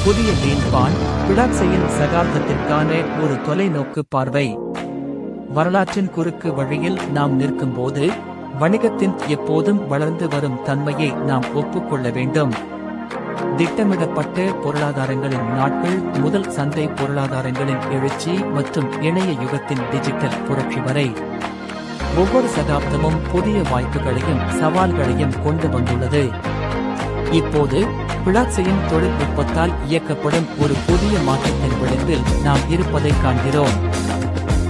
புதிய lean bond blockchain சகாப்தத்திற்கான ஒரு தொலைநோக்கு பார்வை. வரலாற்றின் குறுக்கு வழியில் நாம் நிற்கும்போது வணிகத்தின் எப்போதும் வளர்ந்து வரும் தன்மையை நாம் ஒப்புக்கொள்ள வேண்டும். திட்டமிடப்பட்ட பொருளாதாரங்களின் நாட்கள் முதல் சந்தை பொருளாதாரங்களின் எழுச்சி மற்றும் இணைய யுகத்தின் டிஜிட்டல் புரட்சி வரை ஒவ்வொரு சகாப்தமும் புதிய வாய்ப்புகளையும் சவால்களையும் கொண்டு வந்துள்ளது. இப்போது பிளாக்செயின் தொழில்நுட்பத்தால் இயக்கப்படும் ஒரு புதிய மாற்றத்தின் விளிம்பில் நாம் இருப்பதை காண்கிறோம்.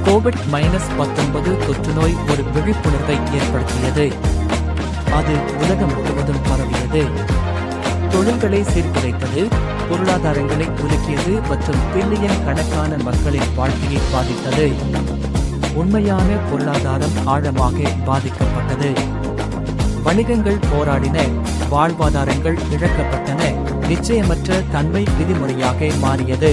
கோவிட்-19 தொற்றுநோய் ஒரு விழிப்புணர்வை ஏற்படுத்தியது. அது உலகம் முழுவதும் பரவியது. தொழில்களை சீர்குலைத்தது, பொருளாதாரங்களை உலுக்கியது மற்றும் பில்லியன் கணக்கான மக்களின் வாழ்க்கையை பாதித்தது. உண்மையான பொருளாதாரம் ஆழமாக பாதிக்கப்பட்டது. வணிகங்கள் போராடின, வாழ்வாதாரங்கள் இழக்கப்பட்டன, நிச்சயமற்ற தன்மை விதிமுறையாக மாறியது.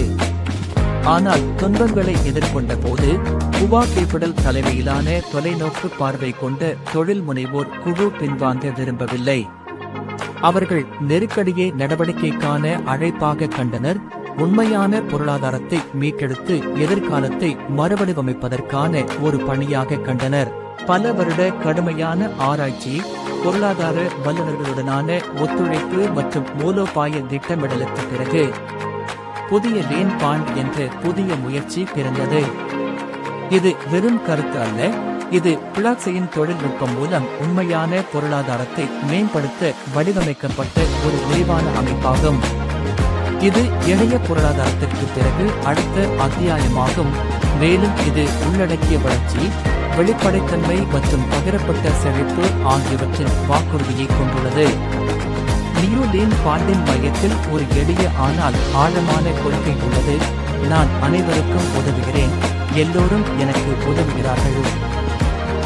ஆனால் துன்பங்களை எதிர்கொண்ட போது குவா கேபிடல் தலைமையிலான தொலைநோக்கு பார்வை கொண்ட தொழில் முனைவோர் குழு பின்வாங்க விரும்பவில்லை. அவர்கள் நெருக்கடியை நடவடிக்கைக்கான அழைப்பாக கண்டனர். உண்மையான பொருளாதாரத்தை மீட்டெடுத்து எதிர்காலத்தை மறுவடிவமைப்பதற்கான ஒரு பணியாக கண்டனர். பல வருட கடுமையான ஆராய்ச்சி, பொருளாதார வல்லுநர்களுடனான ஒத்துழைப்பு மற்றும் மூலோபாய திட்டமிடலுக்கு பிறகு புதிய லீன் பாண்ட் என்ற புதிய முயற்சி பிறந்தது. இது வெறும் கருத்து அல்ல, இது பிளாக்செயின் தொழில்நுட்பம் மூலம் உண்மையான பொருளாதாரத்தை மேம்படுத்த வடிவமைக்கப்பட்ட ஒரு விரிவான அமைப்பாகும். இது இணைய பொருளாதாரத்திற்கு பிறகு அடுத்த அத்தியாயமாகும். மேலும் இது உள்ளடக்கிய வளர்ச்சி, வெளிப்படைத்தன்மை மற்றும் பகிரப்பட்ட செழிப்பு ஆகியவற்றின் வாக்குறுதியை கொண்டுள்ளது. நியூ லீன் பாண்டின் மையத்தில் ஒரு எளிய ஆனால் ஆழமான கொள்கை உள்ளது. நான் அனைவருக்கும் உதவுகிறேன், எல்லோரும் எனக்கு உதவுகிறார்கள்.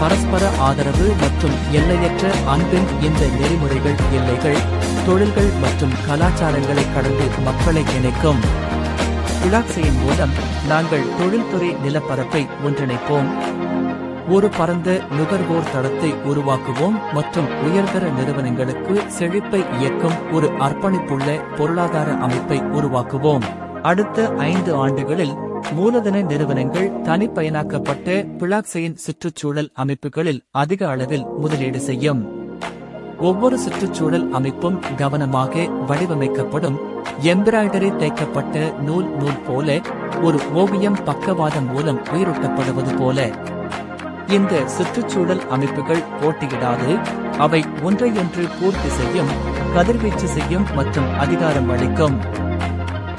பரஸ்பர ஆதரவு மற்றும் எல்லையற்ற அன்பின் இந்த நெறிமுறைகள் எல்லைகள், தொழில்கள் மற்றும் கலாச்சாரங்களை கடந்து மக்களை இணைக்கும். பிளாக்செயின் மூலம் நாங்கள் தொழில்துறை நிலப்பரப்பை ஒன்றிணைப்போம். ஒரு பரந்த நுகர்வோர் தளத்தை உருவாக்குவோம் மற்றும் உயர்தர நிறுவனங்களுக்கு செழிப்பை இயக்கும் ஒரு அர்ப்பணிப்புள்ள பொருளாதார அமைப்பை உருவாக்குவோம். அடுத்த 5 ஆண்டுகளில் மூலதன நிறுவனங்கள் தனிப்பயனாக்கப்பட்ட பிளாக்செயின் சுற்றுச்சூழல் அமைப்புகளில் அதிக அளவில் முதலீடு செய்யும். ஒவ்வொரு சுற்றுச்சூழல் அமைப்பும் கவனமாக வடிவமைக்கப்படும். எம்பிராய்டரி தைக்கப்பட்ட நூல் போல, ஒரு ஓவியம் பக்கவாதம் மூலம் உயிரூட்டப்படுவது போல. இந்த சுற்றுச்சூழல் அமைப்புகள் போட்டியிடாது, அவை ஒன்றையொன்று பூர்த்தி செய்யும், கதிர்வீச்சு செய்யும் மற்றும் அதிகாரம் அளிக்கும்.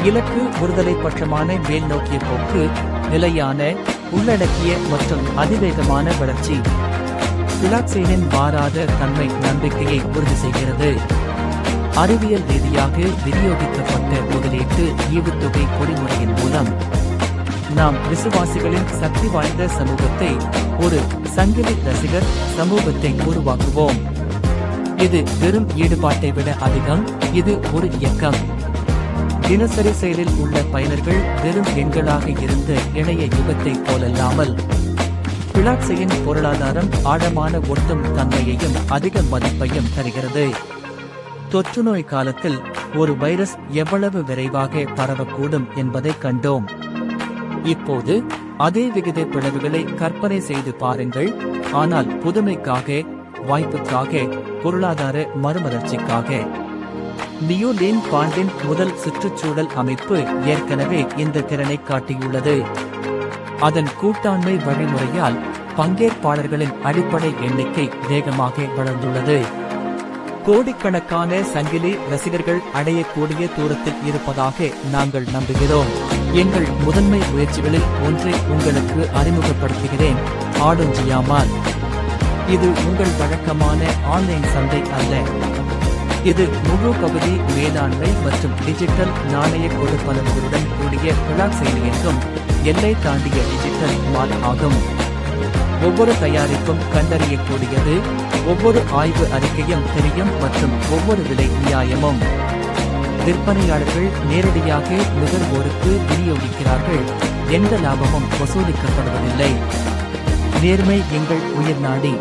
இலக்கு ஒருதலை பட்சமான மேல் நோக்கிய போக்கு, நிலையான, உள்ளடக்கிய மற்றும் அதிவேகமான வளர்ச்சி. பிளாக்செயினின் மாறாத தன்மை நம்பிக்கையை உறுதி செய்கிறது. அறிவியல் ரீதியாக விநியோகிக்கப்பட்ட முதலீட்டு ஈவுத்தொகை பொறிமுறையின் மூலம் நாம் விசுவாசிகளின் சக்தி வாய்ந்த சமூகத்தை, ஒரு சங்கிலி ரசிகர் சமூகத்தை உருவாக்குவோம். இது வெறும் ஈடுபாட்டை விட அதிகம், இது ஒரு இயக்கம். தினசரி செயலில் உள்ள பயனர்கள் வெறும் எண்களாக இருந்த இணைய யுகத்தை போலல்லாமல், பிளாக்செயின் பொருளாதாரம் ஆழமான ஒட்டும் தன்மையையும் அதிக மதிப்பையும் தருகிறது. தொற்றுநோய் காலத்தில் ஒரு வைரஸ் எவ்வளவு விரைவாக பரவக்கூடும் என்பதை கண்டோம். இப்போது அதே விகித பிளவுகளை கற்பனை செய்து பாருங்கள், ஆனால் புதுமைக்காக, வாய்ப்புக்காக, பொருளாதார மறுமலர்ச்சிக்காக. நியூ லீன் பாண்டின் முதல் சுற்றுச்சூழல் அமைப்பு ஏற்கனவே இந்த திறனை காட்டியுள்ளது. அதன் கூட்டாண்மை வழிமுறையால் பங்கேற்பாளர்களின் அடிப்படை எண்ணிக்கை வேகமாக வளர்ந்துள்ளது. கோடிக்கணக்கான சங்கிலி ரசிகர்கள் அடையக்கூடிய தூரத்தில் இருப்பதாக நாங்கள் நம்புகிறோம். எங்கள் முதன்மை முயற்சிகளில் ஒன்றை உங்களுக்கு அறிமுகப்படுத்துகிறேன், ஹாடோஞ்சியா மால். இது உங்கள் வழக்கமான ஆன்லைன் சந்தை அல்ல. இது முழு பகுதி மேலாண்மை மற்றும் டிஜிட்டல் நாணய கொடுப்பனவுகளுடன் கூடிய பிளாக்செயின் இயங்கும் எல்லை தாண்டிய டிஜிட்டல் மால் ஆகும். ஒவ்வொரு தயாரிப்பும் கண்டறியக்கூடியது, ஒவ்வொரு ஆய்வு அறிக்கையும் தெரியும் மற்றும் ஒவ்வொரு விலை நியாயமும். விற்பனையாளர்கள் நேரடியாக நுகர்வோருக்கு விநியோகிக்கிறார்கள், எந்த லாபமும் வசூலிக்கப்படுவதில்லை. நேர்மை எங்கள் உயிர் நாடி.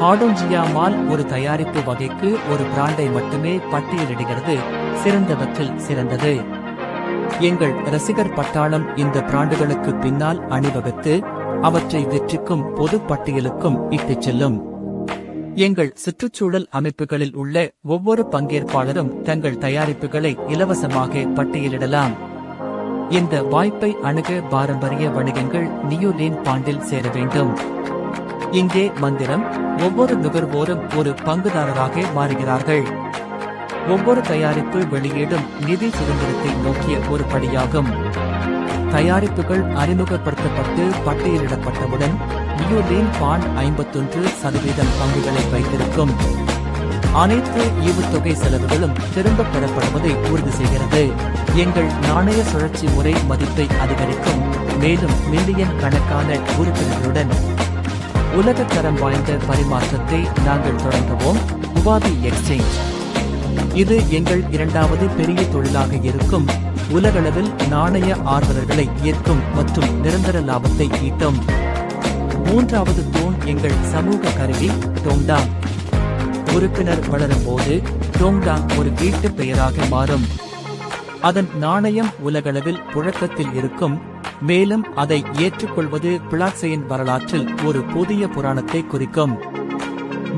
ஹாடோஞ்சியா மால் ஒரு தயாரிப்பு வகைக்கு ஒரு பிராண்டை மட்டுமே பட்டியலிடுகிறது, சிறந்தவற்றில் சிறந்தது. எங்கள் ரசிகர் பட்டாளம் இந்த பிராண்டுகளுக்கு பின்னால் அணிவகுத்து அவற்றை வெற்றிக்கும் பொது பட்டியலுக்கும் இட்டுச் செல்லும். எங்கள் சுற்றுச்சூழல் அமைப்புகளில் உள்ள ஒவ்வொரு பங்கேற்பாளரும் தங்கள் தயாரிப்புகளை இலவசமாக பட்டியலிடலாம். இந்த வாய்ப்பை அணுக பாரம்பரிய வணிகங்கள் நியூலேன் பாண்டில் சேர வேண்டும். இங்கே மந்திரம், ஒவ்வொரு நுகர்வோரும் ஒரு பங்குதாரராக மாறுகிறார்கள். ஒவ்வொரு தயாரிப்பு வெளியீடும் நிதி சுதந்திரத்தை நோக்கிய ஒரு படியாகும். தயாரிப்புகள் அறிமுகப்படுத்தப்பட்டு பட்டியலிடப்பட்டவுடன் நியூலேன் பாண்ட் 51% பங்குகளை வைத்திருக்கும். அனைத்து ஈவுத்தொகை செலவுகளும் திரும்பப் பெறப்படுவதை உறுதி செய்கிறது. எங்கள் நாணய சுழற்சி முறை மதிப்பை அதிகரிக்கும். மேலும் மில்லியன் கணக்கான உறுப்பினர்களுடன் உலகத் தரம் வாய்ந்த பரிமாற்றத்தை நாங்கள் தொடங்குவோம். உபாதி எக்ஸ்சேஞ்ச். இது எங்கள் இரண்டாவது பெரிய தொழிலாக இருக்கும். உலகளவில் நாணய ஆர்வலர்களை ஈர்க்கும் மற்றும் நிரந்தர லாபத்தை ஈட்டும். மூன்றாவது தூண் எங்கள் சமூக கருவி டோங்டாங். உறுப்பினர் வளரும் போது டோங்டாங் ஒரு வீட்டு பெயராக மாறும். அதன் நாணயம் உலகளவில் புழக்கத்தில் இருக்கும். மேலும் அதை ஏற்றுக்கொள்வது பிளாட்செயின் வரலாற்றில் ஒரு புதிய புராணத்தை குறிக்கும்.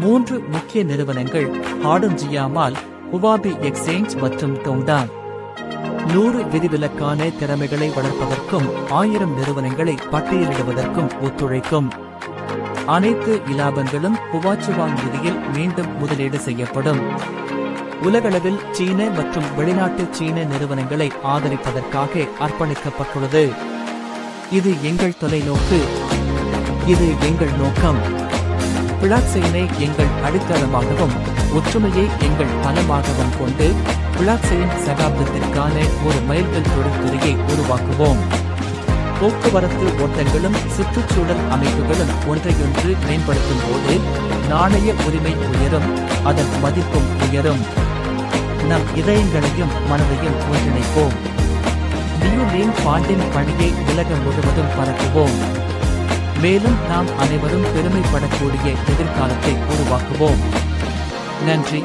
3 முக்கிய நிறுவனங்கள் ஹாடன்ஜியாமால், உவாபி எக்ஸ்சேஞ்ச் மற்றும் டோங்டாங். 100 விதிவிலக்கான திறமைகளை வளர்ப்பதற்கும் 1000 நிறுவனங்களை பட்டியலிடுவதற்கும் ஒத்துழைக்கும். அனைத்து இலாபங்களும் ஹுவாச்சுவாங் நிதியில் மீண்டும் முதலீடு செய்யப்படும். உலகளவில் சீன மற்றும் வெளிநாட்டு சீன நிறுவனங்களை ஆதரிப்பதற்காக அர்ப்பணிக்கப்பட்டுள்ளது. இது எங்கள் தொலைநோக்கு. இது எங்கள் நோக்கம். பிளாட்செயினை எங்கள் அடித்தளமாகவும் ஒற்றுமையை எங்கள் பலமாகவும் கொண்டு பிளாட்செயின் சகாப்தத்திற்கான ஒரு மைல்கல் தொழில்துறையை உருவாக்குவோம். போக்குவரத்து ஓட்டங்களும் சுற்றுச்சூழல் அமைப்புகளும் ஒன்றையொன்று மேம்படுத்தும் போது நாணய உரிமை உயரும், அதன் மதிப்பும் உயரும். நம் இதயங்களையும் மனதையும் ஒன்றிணைப்போம். நியூலேன் பாண்டின் பணியை உலகம் முழுவதும் பரப்புவோம். மேலும் நாம் அனைவரும் பெருமைப்படக்கூடிய எதிர்காலத்தை உருவாக்குவோம். நன்றி.